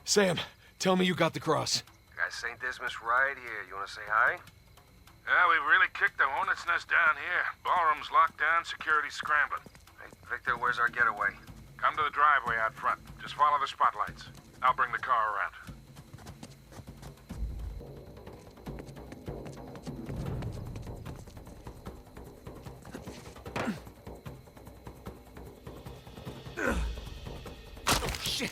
Sam, tell me you got the cross. Got St. Dismas right here. You wanna say hi? Yeah, we've really kicked the hornet's nest down here. Ballroom's locked down, security's scrambling. Hey, Victor, where's our getaway? Come to the driveway out front. Just follow the spotlights. I'll bring the car around. Oh, shit!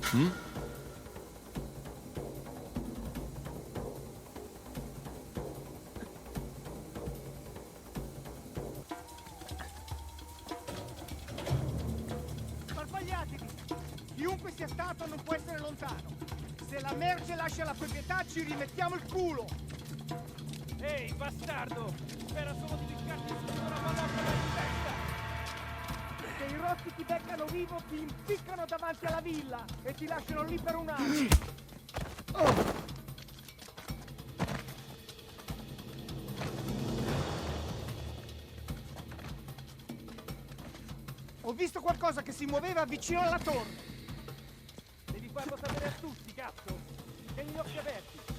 Hmm? Sbagliatevi! Chiunque sia stato non può essere lontano. Se la merce lascia la proprietà ci rimettiamo il culo! Ehi, bastardo! Spera solo di ficcarti su una pallottola in testa! Se i rotti ti beccano vivo ti impiccano davanti alla villa e ti lasciano lì per un anno! Ho visto qualcosa che si muoveva vicino alla torre! Devi farlo sapere a tutti, cazzo! Tieni gli occhi aperti!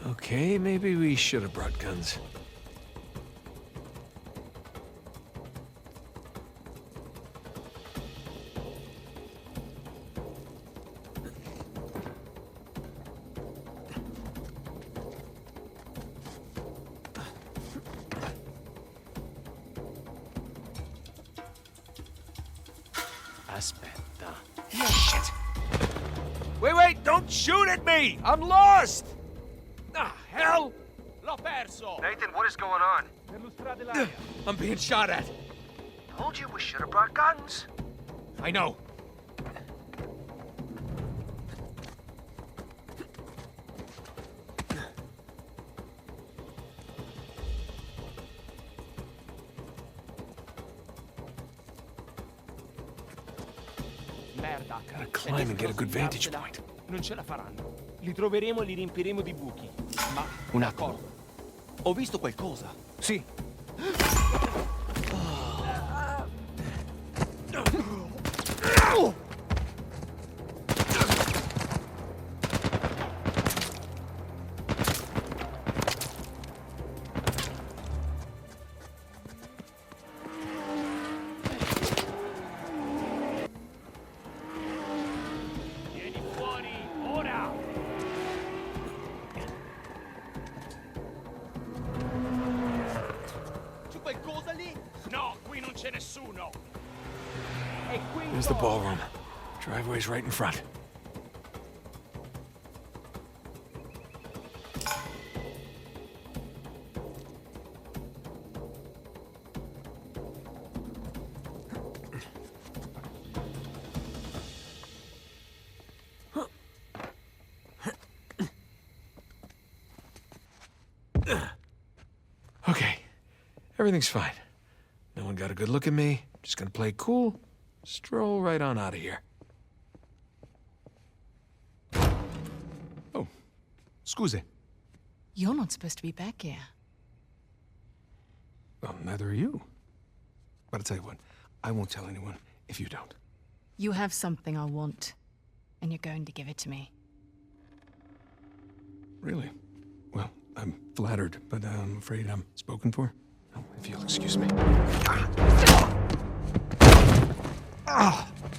Okay, maybe we should have brought guns. Aspetta. Shit! Wait, don't shoot at me! I'm lost! Ah, hell! L'ho perso! Nathan, what is going on? Perlustrate l'aria. I'm being shot at. Told you we should have brought guns. I know. Merda. Gotta climb and get a good vantage point. Non ce la faranno. Li troveremo e li riempiremo di buchi. Ma Un attimo. Ho visto qualcosa. Sì. vieni fuori ora! C'è qualcosa lì? No, qui non c'è nessuno! È qui! There's the ballroom. Driveway's right in front. Okay, everything's fine. No one got a good look at me. Just gonna play cool, stroll right on out of here. Oh, scuse. You're not supposed to be back here. Well, neither are you. But I'll tell you what, I won't tell anyone if you don't. You have something I want, and you're going to give it to me. Really? Well, I'm flattered, but I'm afraid I'm spoken for. Oh, if you'll excuse me.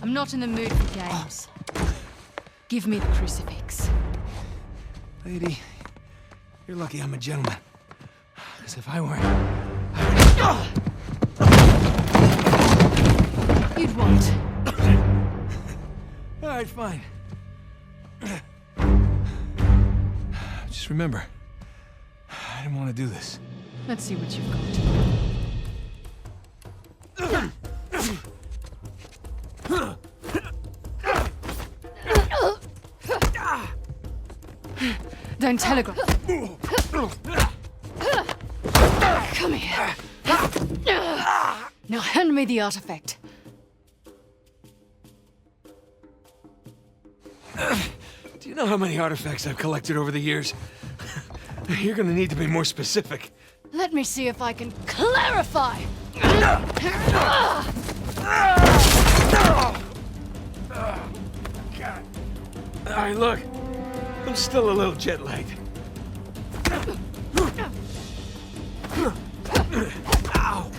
I'm not in the mood for games. Give me the crucifix. Lady, you're lucky I'm a gentleman. Because if I weren't... right, fine. Just remember, I didn't want to do this. Let's see what you've got. Don't telegraph. Come here. Now hand me the artifact. Do you know how many artifacts I've collected over the years? You're gonna need to be more specific. Let me see if I can clarify. All right, look. I'm still a little jet lagged. Ow.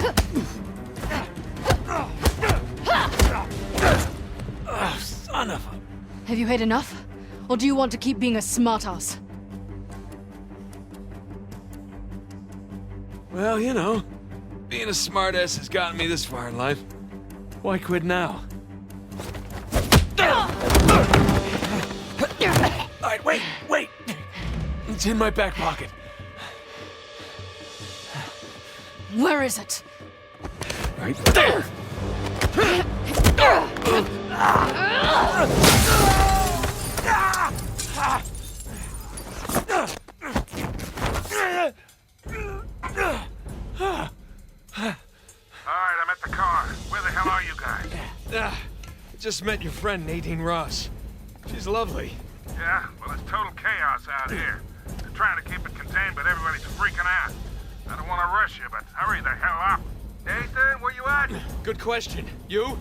Oh, son of a... Have you had enough? Or do you want to keep being a smartass? Well, you know, being a smartass has gotten me this far in life. Why quit now? All right, wait! It's in my back pocket. Where is it? Right there! Alright, I'm at the car. Where the hell are you guys? I just met your friend, Nadine Ross. She's lovely. Yeah? Well, it's total chaos out here. They're trying to keep it contained, but everybody's freaking out. I don't want to rush you, but hurry the hell up. Nathan, where you at? Good question. You?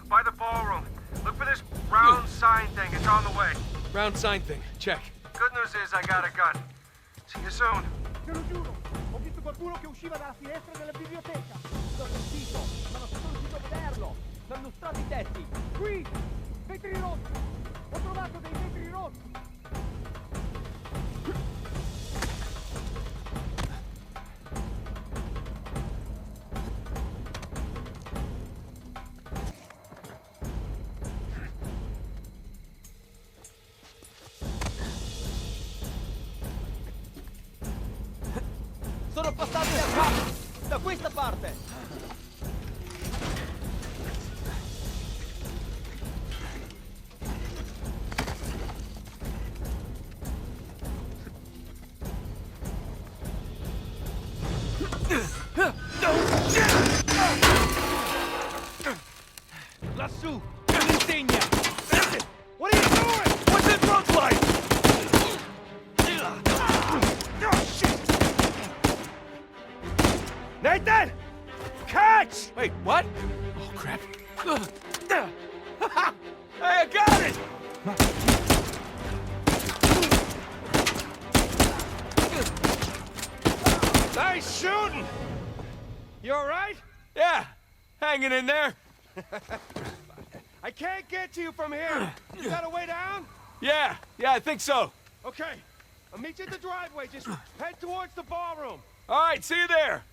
By the ballroom. Look for this round sign thing. It's on the way. Round sign thing. Check. Good news is I got a gun. See you soon. Te lo giuro, ho visto qualcuno che usciva dalla finestra della biblioteca. L'ho sentito, ma non sono riuscito a vederlo. Sono illustrati i tetti. Qui! Vetri rotti! Ho trovato dei vetri rotti! Sono passati da qua! Da questa parte! Lassù! Un'insegna! What are you doing? What's it look like? Nathan! Catch! Wait, what? Oh, crap. Hey, I got it! Nice shooting! You alright? Yeah, hanging in there. I can't get to you from here. You got a way down? Yeah, I think so. Okay. I'll meet you at the driveway. Just head towards the ballroom. All right, see you there.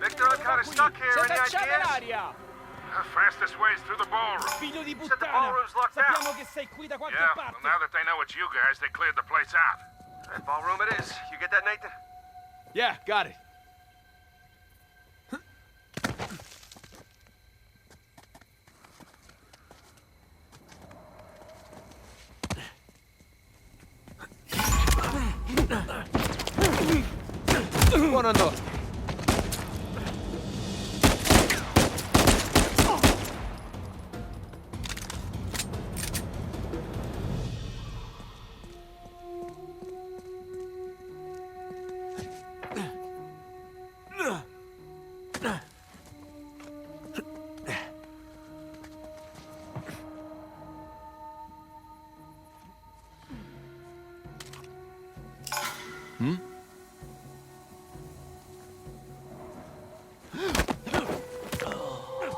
Victor, I'm kind of stuck here. Any ideas? l'aria! The fastest way is through the ballroom. Figlio di Said the puttana! ballroom's locked Sappiamo down. che sei qui da qualche Yeah, parte. well, now that they know it's you guys, they cleared the place out. That ballroom it is. You get that, Nathan? Yeah, got it. Buonanotte.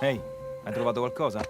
Ehi, hai trovato qualcosa?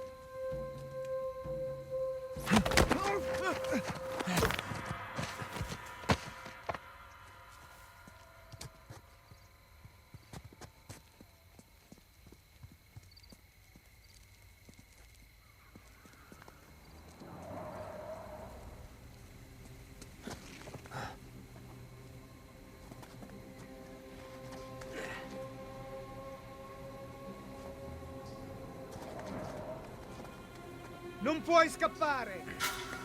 Non puoi scappare!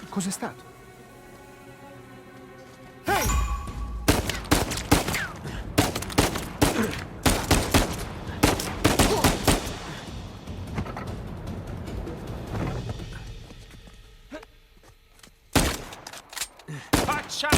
Cos'è stato? Ehi! Faccia!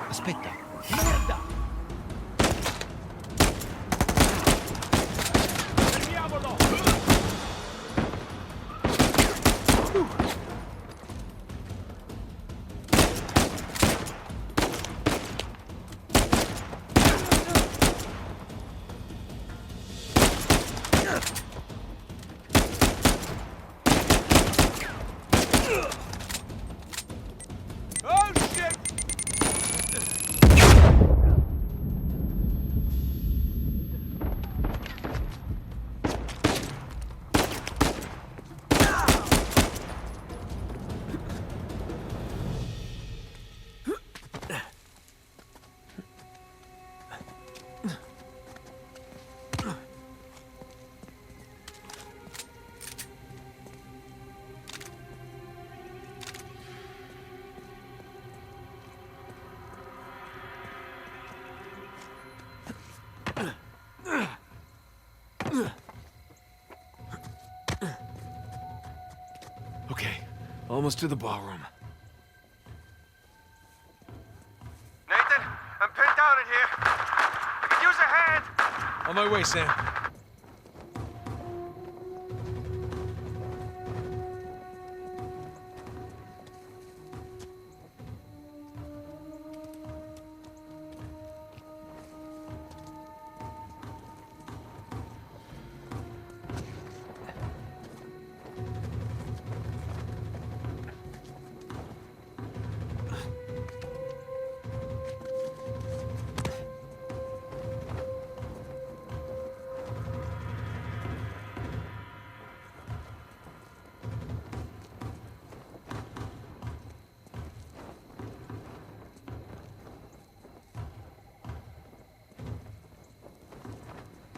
Aspetta. Merda! Fermiamolo! Oh shit! Okay, almost to the ballroom. Nathan, I'm pinned down in here. I could use a hand. On my way, Sam.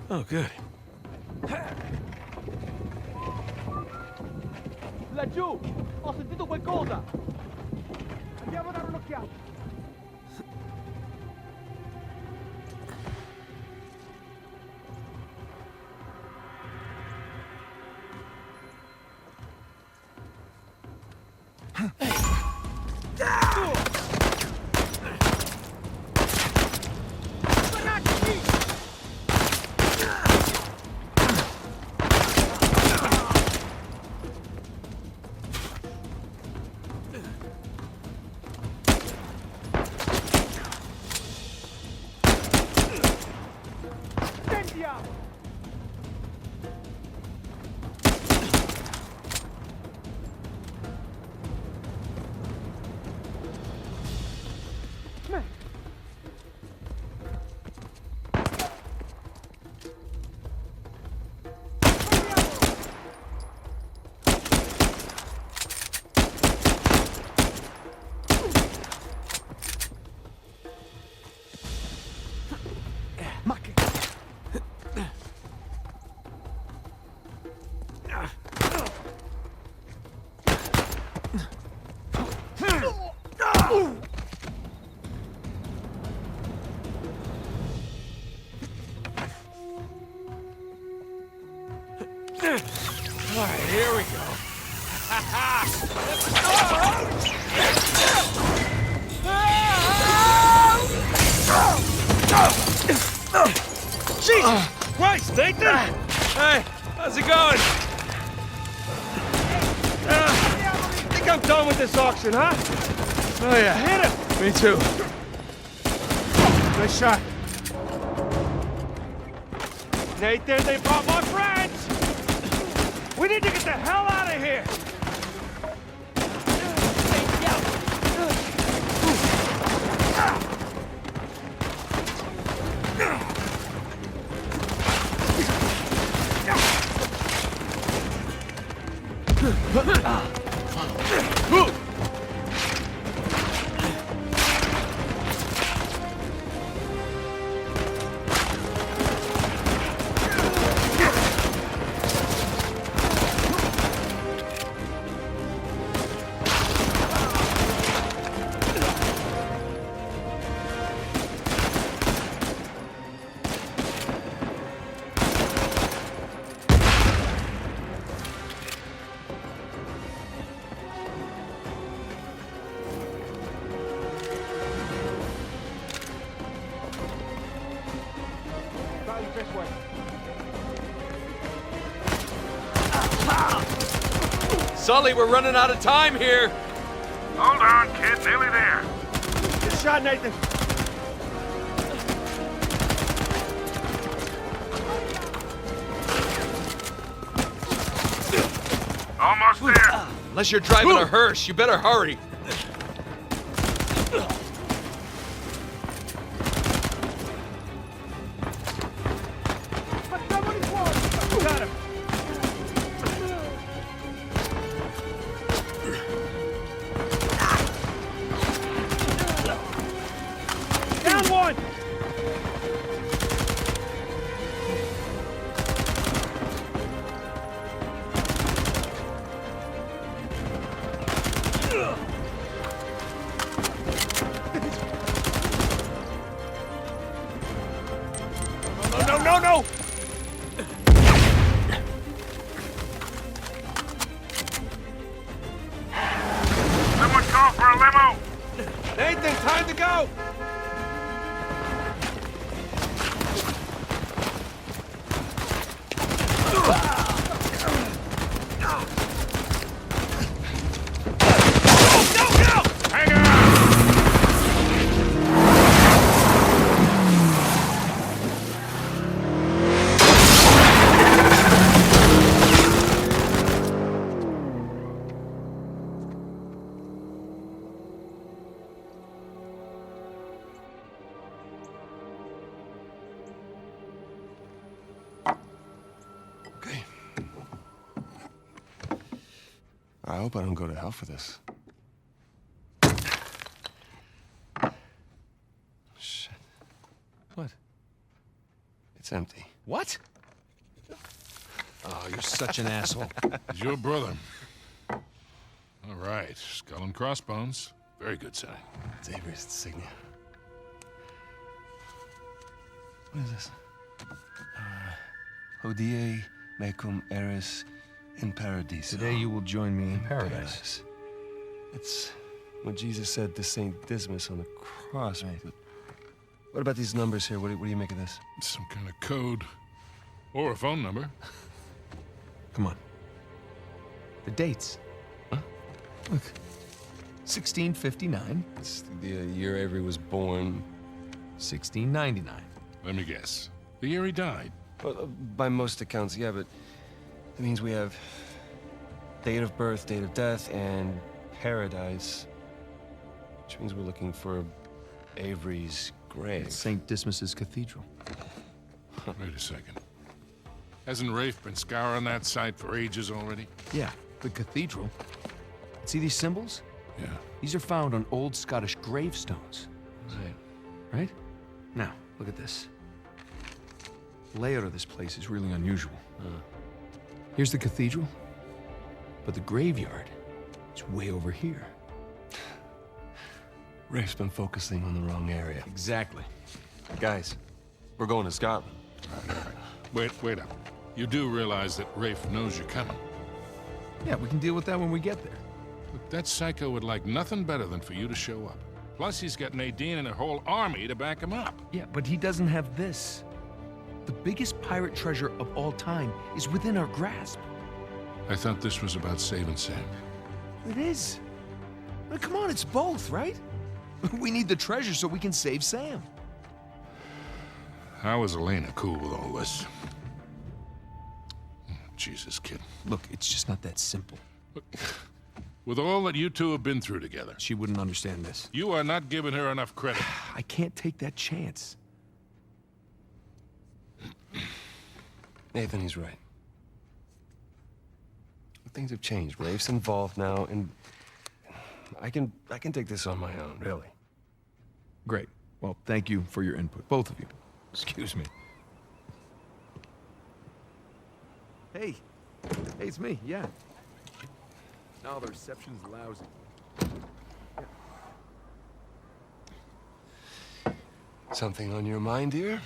Oh, good. Laggiù! Ho sentito qualcosa! Andiamo a dare un'occhiata! Andiamo! Ma che... All right, here we go. Jesus Christ, Nathan! Hey, how's it going? Think I'm done with this auction, huh? Oh, yeah. Hit him! Me too. Nice shot. Nathan, they brought my friends! We need to get the hell out of here! Andiamo! per questo. Sully, we're running out of time here. Hold on, kid. Nearly there. Good shot, Nathan. Almost there. Unless you're driving a hearse, you better hurry. Facciamoli fuori! Got him! Down one! No! Someone call for a limo. Nathan, time to go! Hang on. Okay. I hope I don't go to hell for this. Shit. What? It's empty. What? Oh, you're such an asshole. He's your brother. All right. Skull and crossbones. Very good sign. It's Avery's insignia. What is this? Hodie mecum eris in paradiso. Today you will join me in paradise. It's what Jesus said to Saint Dismas on the cross. Right. But what about these numbers here? What do you make of this? Some kind of code. Or a phone number. Come on. The dates. Huh? Look. 1659, It's the year Avery was born. 1699. Let me guess. The year he died. Well, by most accounts, yeah, but that means we have date of birth, date of death, and paradise. Which means we're looking for Avery's grave. St. Dismas's Cathedral. Wait a second. Hasn't Rafe been scouring that site for ages already? Yeah, the cathedral. See these symbols? Yeah. These are found on old Scottish gravestones. Right. Right? Now, look at this. The layout of this place is really unusual. Here's the cathedral, but the graveyard is way over here. Rafe's been focusing on the wrong area. Exactly. Guys, we're going to Scotland. Wait up. You do realize that Rafe knows you're coming. Yeah, we can deal with that when we get there. Look, that psycho would like nothing better than for you to show up. Plus, he's got Nadine and a whole army to back him up. Yeah, but he doesn't have this. The biggest pirate treasure of all time is within our grasp. I thought this was about saving Sam. It is. Well, come on, it's both, right? We need the treasure so we can save Sam. How is Elena cool with all this? Jesus, kid. Look, it's just not that simple. With all that you two have been through together, She wouldn't understand this. you are not giving her enough credit. I can't take that chance. Nathan, he's right. Things have changed. Rafe's involved now, and I can take this on my own, really. Great. Well, thank you for your input, both of you. Excuse me. Hey. Hey, it's me, yeah. No, the reception's lousy. Something on your mind, dear?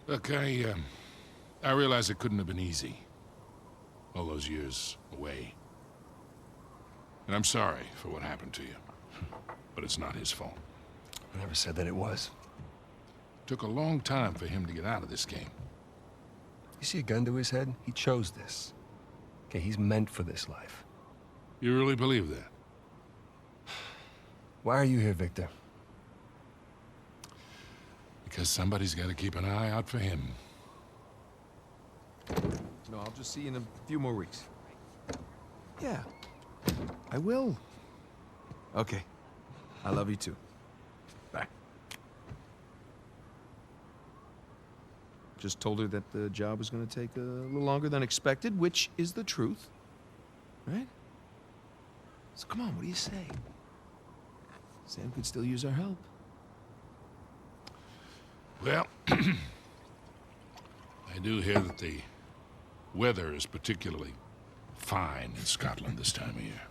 Look, I realize it couldn't have been easy. All those years away. And I'm sorry for what happened to you. But it's not his fault. I never said that it was. took a long time for him to get out of this game. You see a gun to his head? He chose this. Okay, he's meant for this life. You really believe that? Why are you here, Victor? Because somebody's got to keep an eye out for him. No, I'll just see you in a few more weeks. Yeah, I will. Okay, I love you too. Bye. Just told her that the job was going to take a little longer than expected, which is the truth. Right? So come on, what do you say? Sam could still use our help. Well, I do hear that the weather is particularly fine in Scotland this time of year.